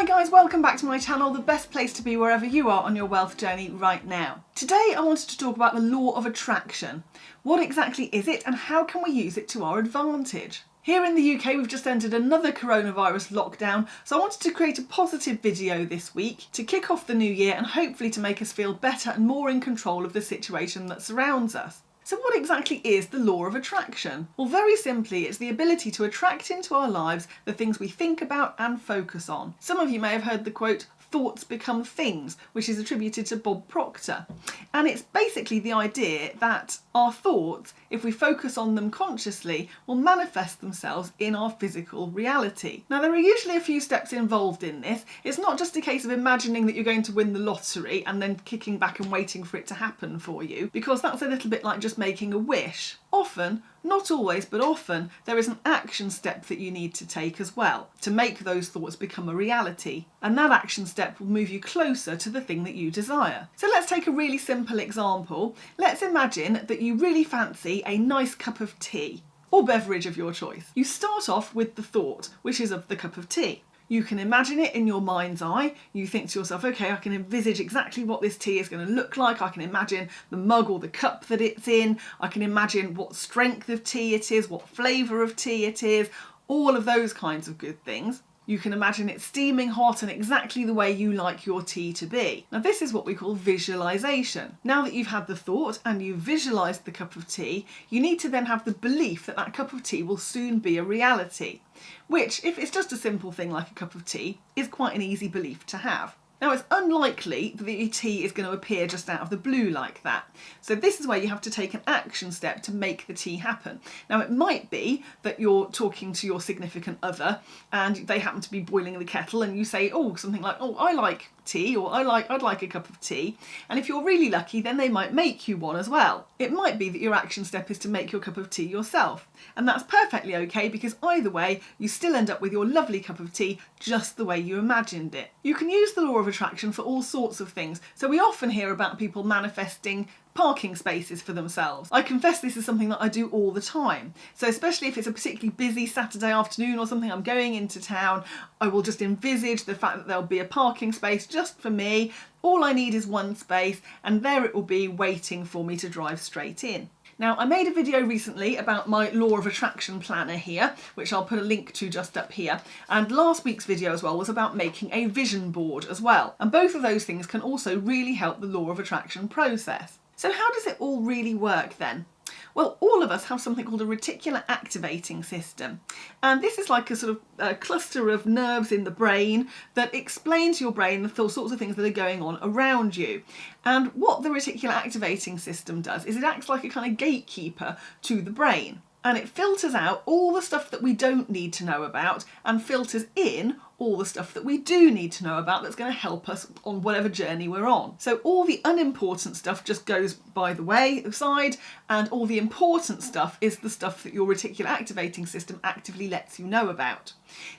Hi guys, welcome back to my channel, the best place to be wherever you are on your wealth journey right now. Today I wanted to talk about the law of attraction. What exactly is it and how can we use it to our advantage? Here in the UK we've just entered another coronavirus lockdown, so I wanted to create a positive video this week to kick off the new year and hopefully to make us feel better and more in control of the situation that surrounds us. So what exactly is the law of attraction? Well, very simply, it's the ability to attract into our lives the things we think about and focus on. Some of you may have heard the quote, "Thoughts become things," which is attributed to Bob Proctor. And it's basically the idea that our thoughts, if we focus on them consciously, will manifest themselves in our physical reality. Now, there are usually a few steps involved in this. It's not just a case of imagining that you're going to win the lottery and then kicking back and waiting for it to happen for you, because that's a little bit like just making a wish. Often, not always, but often, there is an action step that you need to take as well to make those thoughts become a reality. And that action step will move you closer to the thing that you desire. So let's take a really simple example. Let's imagine that you really fancy a nice cup of tea or beverage of your choice. You start off with the thought, which is of the cup of tea. You can imagine it in your mind's eye. You think to yourself, okay, I can envisage exactly what this tea is going to look like. I can imagine the mug or the cup that it's in. I can imagine what strength of tea it is, what flavour of tea it is, all of those kinds of good things. You can imagine it steaming hot and exactly the way you like your tea to be. Now, this is what we call visualisation. Now that you've had the thought and you've visualised the cup of tea, you need to then have the belief that that cup of tea will soon be a reality, which, if it's just a simple thing like a cup of tea, is quite an easy belief to have. Now, it's unlikely that your tea is going to appear just out of the blue like that. So this is where you have to take an action step to make the tea happen. Now, it might be that you're talking to your significant other and they happen to be boiling the kettle and you say, oh, something like, oh, I like tea, or I'd like a cup of tea. And if you're really lucky, then they might make you one as well. It might be that your action step is to make your cup of tea yourself. And that's perfectly okay, because either way, you still end up with your lovely cup of tea just the way you imagined it. You can use the law of attraction for all sorts of things. So we often hear about people manifesting parking spaces for themselves. I confess this is something that I do all the time. So especially if it's a particularly busy Saturday afternoon or something, I'm going into town, I will just envisage the fact that there'll be a parking space just for me. All I need is one space and there it will be waiting for me to drive straight in. Now, I made a video recently about my law of attraction planner here, which I'll put a link to just up here. And last week's video as well was about making a vision board as well. And both of those things can also really help the law of attraction process. So how does it all really work then? Well, all of us have something called a reticular activating system. And this is like a sort of a cluster of nerves in the brain that explain to your brain the sorts of things that are going on around you. And what the reticular activating system does is it acts like a kind of gatekeeper to the brain. And it filters out all the stuff that we don't need to know about and filters in all the stuff that we do need to know about that's going to help us on whatever journey we're on. So all the unimportant stuff just goes by the wayside, and all the important stuff is the stuff that your reticular activating system actively lets you know about.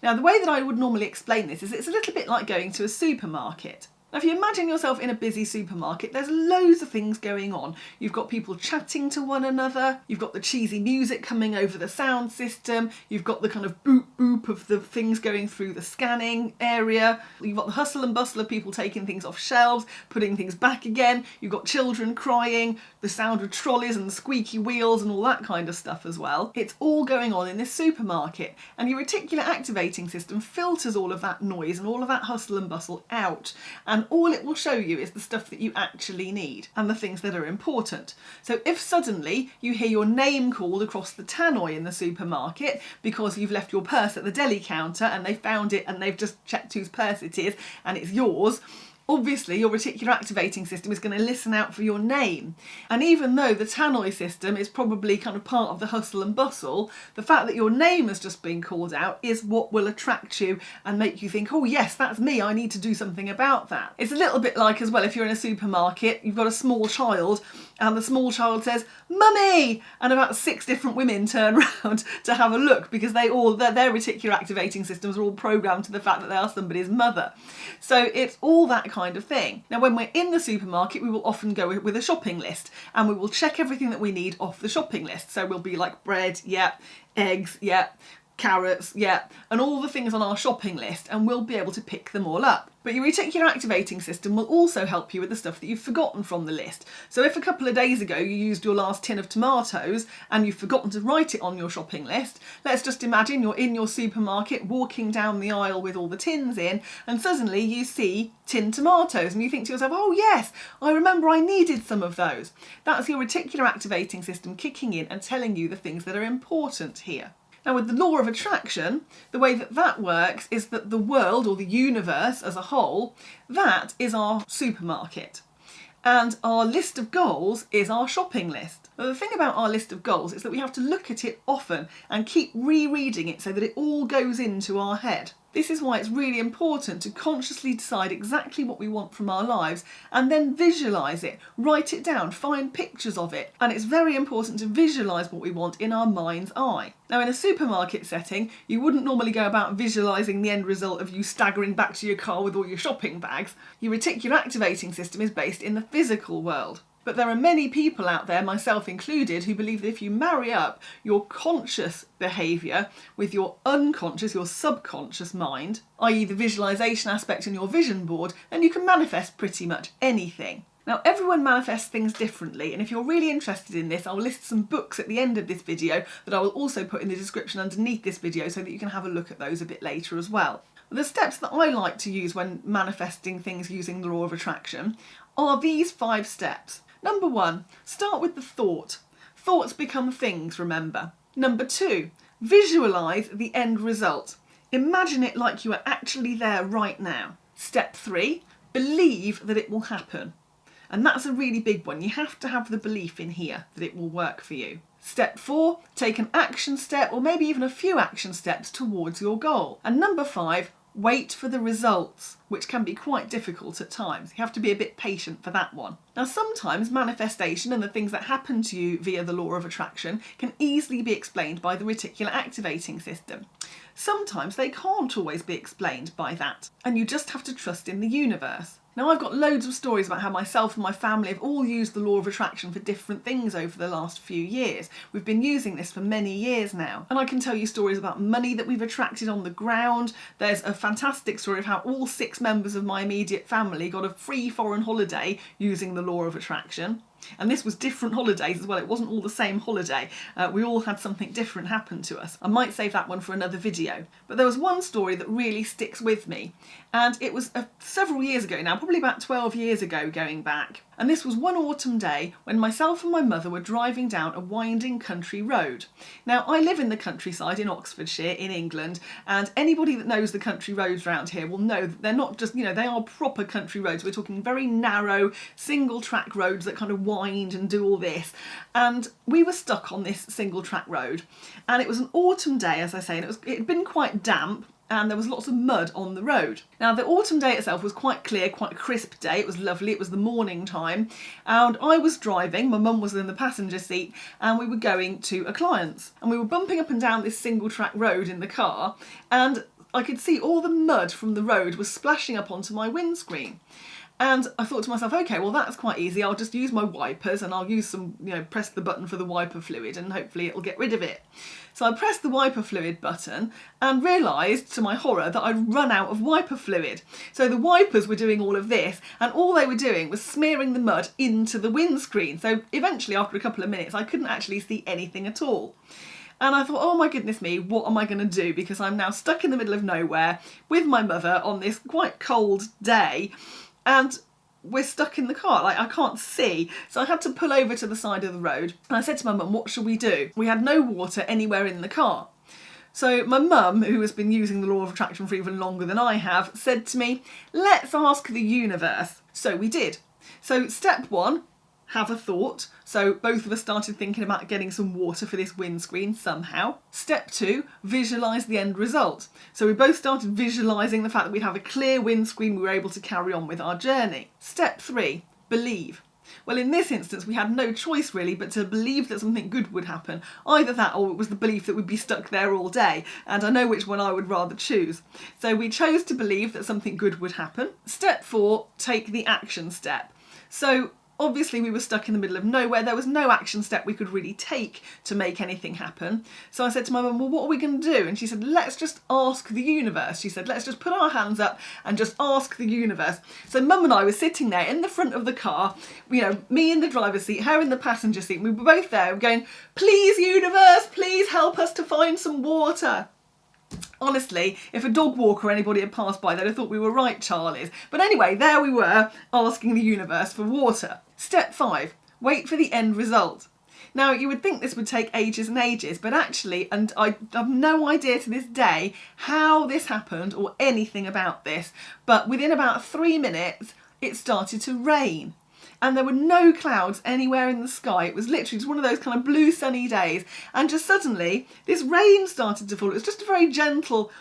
Now, the way that I would normally explain this is it's a little bit like going to a supermarket. Now, if you imagine yourself in a busy supermarket, there's loads of things going on. You've got people chatting to one another, you've got the cheesy music coming over the sound system, you've got the kind of boop boop of the things going through the scanning area, you've got the hustle and bustle of people taking things off shelves, putting things back again, you've got children crying, the sound of trolleys and the squeaky wheels and all that kind of stuff as well. It's all going on in this supermarket, and your reticular activating system filters all of that noise and all of that hustle and bustle out. And all it will show you is the stuff that you actually need and the things that are important. So if suddenly you hear your name called across the tannoy in the supermarket because you've left your purse at the deli counter and they found it and they've just checked whose purse it is and it's yours, obviously your reticular activating system is going to listen out for your name. And even though the tannoy system is probably kind of part of the hustle and bustle, the fact that your name has just been called out is what will attract you and make you think, oh yes, that's me, I need to do something about that. It's a little bit like as well, if you're in a supermarket, you've got a small child and the small child says, "Mummy!" and about 6 different women turn around to have a look because their reticular activating systems are all programmed to the fact that they are somebody's mother. So it's all that kind of thing. Now, when we're in the supermarket, we will often go with a shopping list and we will check everything that we need off the shopping list. So we'll be like bread, yeah, eggs, yeah, carrots, yeah, and all the things on our shopping list, and we'll be able to pick them all up. But your reticular activating system will also help you with the stuff that you've forgotten from the list. So if a couple of days ago you used your last tin of tomatoes and you've forgotten to write it on your shopping list, let's just imagine you're in your supermarket walking down the aisle with all the tins in, and suddenly you see tin tomatoes and you think to yourself, oh yes, I remember I needed some of those. That's your reticular activating system kicking in and telling you the things that are important here. Now, with the law of attraction, the way that that works is that the world, or the universe as a whole, that is our supermarket. And our list of goals is our shopping list. Now, the thing about our list of goals is that we have to look at it often and keep rereading it so that it all goes into our head. This is why it's really important to consciously decide exactly what we want from our lives and then visualise it, write it down, find pictures of it. And it's very important to visualise what we want in our mind's eye. Now, in a supermarket setting, you wouldn't normally go about visualising the end result of you staggering back to your car with all your shopping bags. Your reticular activating system is based in the physical world. But there are many people out there, myself included, who believe that if you marry up your conscious behaviour with your unconscious, your subconscious mind, i.e. the visualisation aspect in your vision board, then you can manifest pretty much anything. Now, everyone manifests things differently, and if you're really interested in this, I'll list some books at the end of this video that I will also put in the description underneath this video so that you can have a look at those a bit later as well. The steps that I like to use when manifesting things using the law of attraction are these 5 steps. Number 1, start with the thought. Thoughts become things, remember. Number 2, visualise the end result. Imagine it like you are actually there right now. Step 3, believe that it will happen. And that's a really big one. You have to have the belief in here that it will work for you. Step 4, take an action step or maybe even a few action steps towards your goal. And number 5, wait for the results, which can be quite difficult at times. You have to be a bit patient for that one. Now, sometimes manifestation and the things that happen to you via the law of attraction can easily be explained by the reticular activating system. Sometimes they can't always be explained by that, and you just have to trust in the universe. Now, I've got loads of stories about how myself and my family have all used the law of attraction for different things over the last few years. We've been using this for many years now. And I can tell you stories about money that we've attracted on the ground. There's a fantastic story of how all 6 members of my immediate family got a free foreign holiday using the law of attraction. And this was different holidays as well. It wasn't all the same holiday. We all had something different happen to us. I might save that one for another video. But there was one story that really sticks with me. And it was several years ago now, probably about 12 years ago going back. And this was one autumn day when myself and my mother were driving down a winding country road. Now, I live in the countryside in Oxfordshire in England, and anybody that knows the country roads around here will know that they're not just, they are proper country roads. We're talking very narrow, single track roads that kind of wind and do all this. And we were stuck on this single track road. And it was an autumn day, as I say, and it had been quite damp. And there was lots of mud on the road. Now, the autumn day itself was quite clear, quite a crisp day. It was lovely. It was the morning time. And I was driving. My mum was in the passenger seat. And we were going to a client's. And we were bumping up and down this single track road in the car. And I could see all the mud from the road was splashing up onto my windscreen. And I thought to myself, okay, well, that's quite easy. I'll just use my wipers and I'll use some, press the button for the wiper fluid and hopefully it'll get rid of it. So I pressed the wiper fluid button and realised, to my horror, that I'd run out of wiper fluid. So the wipers were doing all of this and all they were doing was smearing the mud into the windscreen. So eventually, after a couple of minutes, I couldn't actually see anything at all. And I thought, oh my goodness me, what am I going to do? Because I'm now stuck in the middle of nowhere with my mother on this quite cold day. And we're stuck in the car, I can't see. So I had to pull over to the side of the road. And I said to my mum, what shall we do? We had no water anywhere in the car. So my mum, who has been using the law of attraction for even longer than I have, said to me, let's ask the universe. So we did. So step 1, have a thought. So both of us started thinking about getting some water for this windscreen somehow. Step 2, visualise the end result. So we both started visualising the fact that we'd have a clear windscreen, we were able to carry on with our journey. Step 3, believe. Well, in this instance, we had no choice really but to believe that something good would happen. Either that or it was the belief that we'd be stuck there all day. And I know which one I would rather choose. So we chose to believe that something good would happen. Step 4, take the action step. So Obviously we were stuck in the middle of nowhere. There was no action step we could really take to make anything happen. So I said to my mum, well, what are we going to do? And she said, let's just ask the universe. She said, let's just put our hands up and just ask the universe. So mum and I were sitting there in the front of the car, you know, me in the driver's seat, her in the passenger seat. We were both there going, please universe, please help us to find some water. Honestly, if a dog walker or anybody had passed by, they'd have thought we were right Charlies. But anyway, there we were, asking the universe for water. Step 5, wait for the end result. Now, you would think this would take ages and ages, but actually, and I have no idea to this day how this happened or anything about this, but within about 3 minutes, it started to rain. And there were no clouds anywhere in the sky. It was literally just one of those kind of blue sunny days. And just suddenly, this rain started to fall. It was just a very gentle,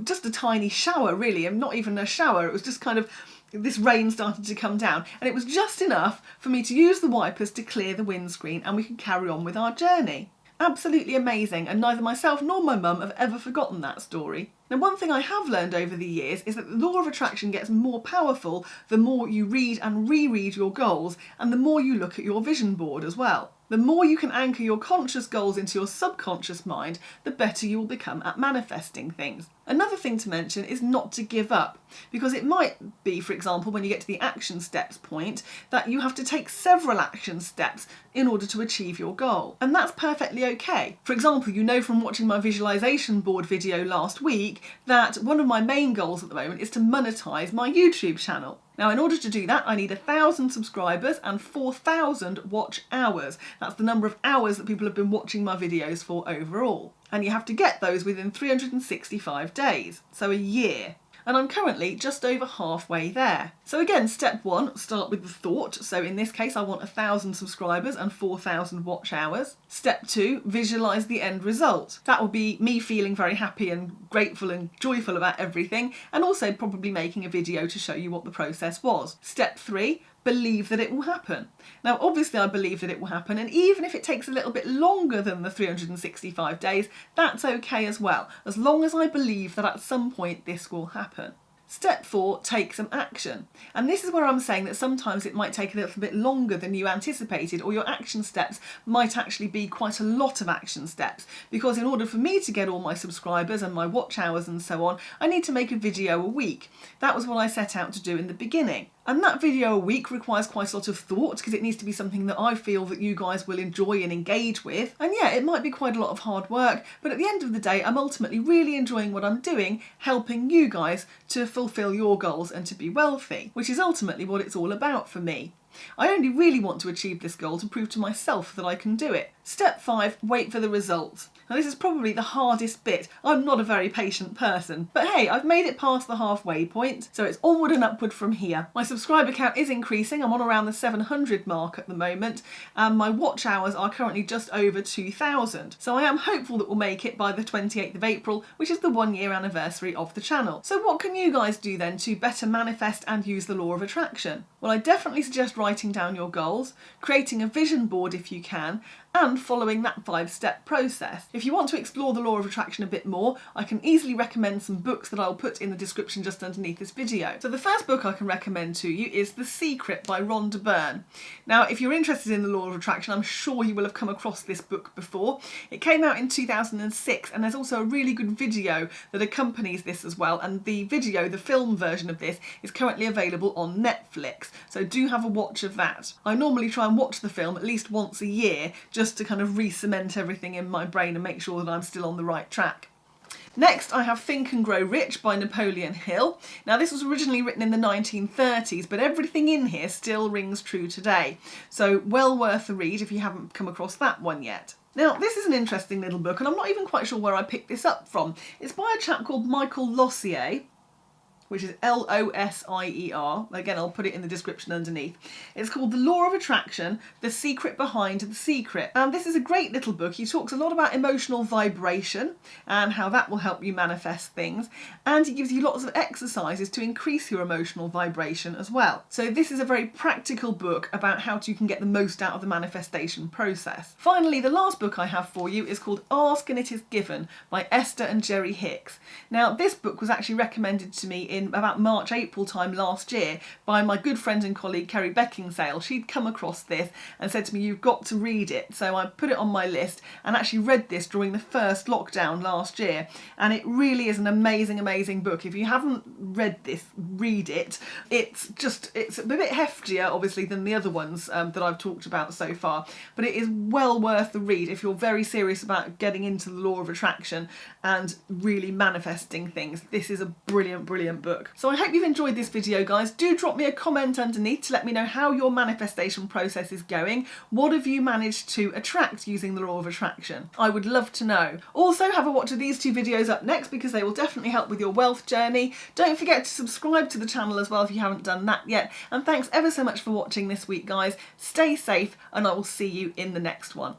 just a tiny shower, really, and not even a shower. It was just kind of, this rain started to come down. And it was just enough for me to use the wipers to clear the windscreen, and we could carry on with our journey. Absolutely amazing, and neither myself nor my mum have ever forgotten that story. Now, one thing I have learned over the years is that the law of attraction gets more powerful the more you read and reread your goals, and the more you look at your vision board as well. The more you can anchor your conscious goals into your subconscious mind, the better you will become at manifesting things. Another thing to mention is not to give up, because it might be, for example, when you get to the action steps point, that you have to take several action steps in order to achieve your goal. And that's perfectly okay. For example, you know from watching my visualization board video last week that one of my main goals at the moment is to monetize my YouTube channel. Now, in order to do that, I need 1,000 subscribers and 4,000 watch hours. That's the number of hours that people have been watching my videos for overall. And you have to get those within 365 days, so a year. And I'm currently just over halfway there. So again, step 1, start with the thought. So in this case, I want 1,000 subscribers and 4,000 watch hours. Step 2, visualise the end result. That will be me feeling very happy and grateful and joyful about everything, and also probably making a video to show you what the process was. Step 3, believe that it will happen. Now, obviously I believe that it will happen, and even if it takes a little bit longer than the 365 days, that's okay as well, as long as I believe that at some point this will happen. Step 4, take some action. And this is where I'm saying that sometimes it might take a little bit longer than you anticipated, or your action steps might actually be quite a lot of action steps, because in order for me to get all my subscribers and my watch hours and so on, I need to make a video a week. That was what I set out to do in the beginning. And that video a week requires quite a lot of thought, because it needs to be something that I feel that you guys will enjoy and engage with. And yeah, it might be quite a lot of hard work, but at the end of the day, I'm ultimately really enjoying what I'm doing, helping you guys to fulfill your goals and to be wealthy, which is ultimately what it's all about for me. I only really want to achieve this goal to prove to myself that I can do it. Step 5, wait for the results. Now, this is probably the hardest bit. I'm not a very patient person, but hey, I've made it past the halfway point, so it's onward and upward from here. My subscriber count is increasing. I'm on around the 700 mark at the moment, and my watch hours are currently just over 2,000. So I am hopeful that we'll make it by the 28th of April, which is the 1-year anniversary of the channel. So what can you guys do then to better manifest and use the law of attraction? Well, I definitely suggest writing down your goals, creating a vision board if you can, and following that 5-step process. If you want to explore the law of attraction a bit more, I can easily recommend some books that I'll put in the description just underneath this video. So the first book I can recommend to you is The Secret by Rhonda Byrne. Now, if you're interested in the law of attraction, I'm sure you will have come across this book before. It came out in 2006, and there's also a really good video that accompanies this as well, and the video, the film version of this, is currently available on Netflix, so do have a watch of that. I normally try and watch the film at least once a year, just to kind of re-cement everything in my brain and make sure that I'm still on the right track. Next, I have Think and Grow Rich by Napoleon Hill. Now, this was originally written in the 1930s, but everything in here still rings true today. So well worth a read if you haven't come across that one yet. Now, this is an interesting little book, and I'm not even quite sure where I picked this up from. It's by a chap called Michael Lossier, which is L-O-S-I-E-R. Again, I'll put it in the description underneath. It's called The Law of Attraction, The Secret Behind the Secret. And this is a great little book. He talks a lot about emotional vibration and how that will help you manifest things. And he gives you lots of exercises to increase your emotional vibration as well. So this is a very practical book about how you can get the most out of the manifestation process. Finally, the last book I have for you is called Ask and It Is Given by Esther and Jerry Hicks. Now, this book was actually recommended to me in about March, April time last year by my good friend and colleague Kerry Beckinsale. She'd come across this and said to me, you've got to read it. So I put it on my list and actually read this during the first lockdown last year. And it really is an amazing, amazing book. If you haven't read this, read it. It's a bit heftier, obviously, than the other ones that I've talked about so far. But it is well worth the read if you're very serious about getting into the law of attraction and really manifesting things. This is a brilliant, brilliant book. So I hope you've enjoyed this video, guys. Do drop me a comment underneath to let me know how your manifestation process is going. What have you managed to attract using the law of attraction? I would love to know. Also, have a watch of these two videos up next because they will definitely help with your wealth journey. Don't forget to subscribe to the channel as well if you haven't done that yet. And thanks ever so much for watching this week, guys. Stay safe and I will see you in the next one.